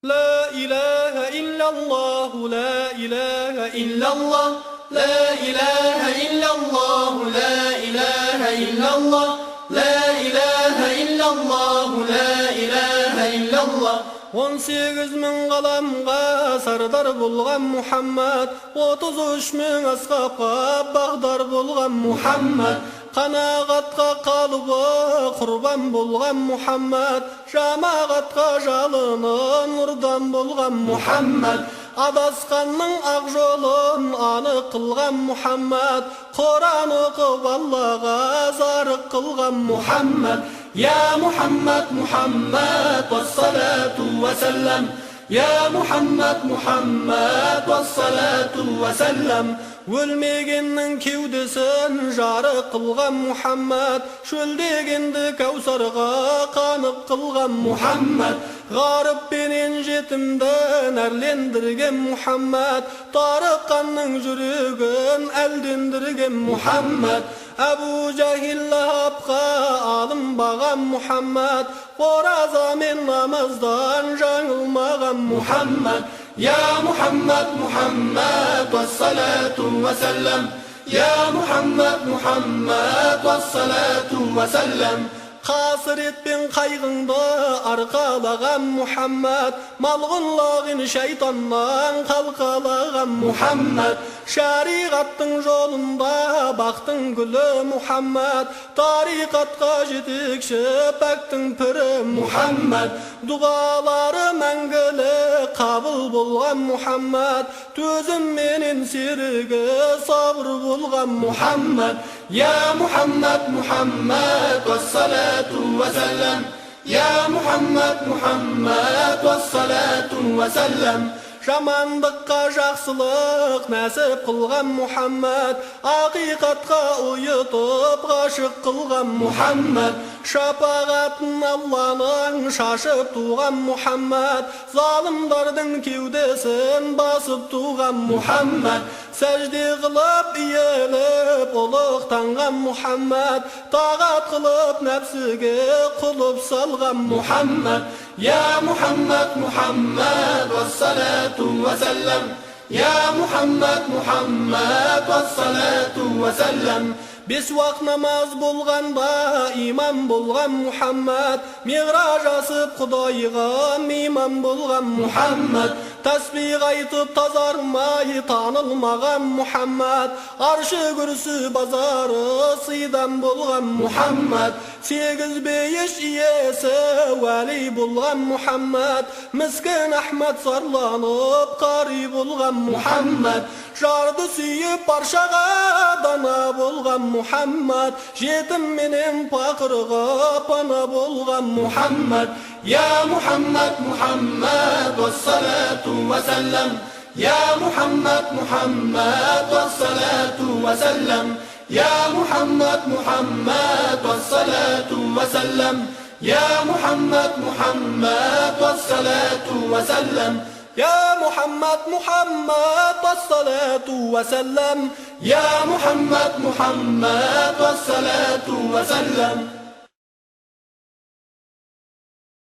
لا إله إلا الله لا إله إلا الله لا إله إلا الله لا إله إلا الله لا إله إلا الله لا إله إلا الله 18 min qalamga sardar bolgan Muhammad 33 min ashabga bagdar bolgan Muhammad qanaqatqa qalıbı qurban bolgan Muhammad jamaatqa jalını nurdan bolgan Muhammad adasqanның ақ жолын анық қылған Muhammad Құран оқып Аллаға зарық қылған Muhammad يا محمد محمد والصلاة وسلم يا محمد محمد والصلاة وسلم өлмегеннің кеудесін жарық қылған Muhammad шөлдегенді кәусарға қанық қылған Muhammad ғарып пенен жетімді нәрлендірген Muhammad тарыққанның жүрегін әлдендірген Muhammad Әбу Жахил Лахабқа алынбаған Muhammad қораза мен намаздан жаңылмаған Muhammad يا محمد محمد والصلاة وسلم يا محمد محمد والصلاة وسلم Қасырет пен қайғыңды арқалаған Muhammad малғұнлағын шайтаннан қалқалаған Muhammad шариғаттың жолында бақтың гүлі Muhammad тариқатқа жетекші пәктің пірі Muhammad дұғалары мәңгілі қабыл болған Muhammad төзім менен серігі сабыр болған Muhammad يا محمد محمد والصلاة وسلم يا محمد محمد والصلاة وسلم жамандыққа жақсылық нәсіп қылған Muhammad ақиқатқа ұйытып ғашық қылған Muhammad шапағатын Алланың шашып туған Muhammad залымдардың кеудесін басып туған Muhammad сәжде қылып иеліп ұлықтанған Muhammad тағат қылып нәпсіге құлып салған Muhammad يا محمد محمد والصلاة وسلم يا محمد محمد والصلاة وسلم Бес уақ намаз болғанда имам болған Muhammad Миғраж асып Құдайға мейман болған Muhammad Тәсбих айтып тазармай танылмаған Muhammad Аршы күрсі базары сыйдан болған Muhammad Сегіз бейіш иесі уәли болған Muhammad Міскін Ахмад сарланып қари болған Muhammad Жарды сүйіп паршаға дана болған Muhammad жетім менен пақырға пана болған Muhammad يا محمد محمد والصلاة وسلم يا محمد محمد والصلاة وسلم يا محمد محمد والصلاة وسلم يا محمد محمد والصلاة وسلم يا محمد محمد والصلاة وسلم يا محمد محمد والصلاة وسلم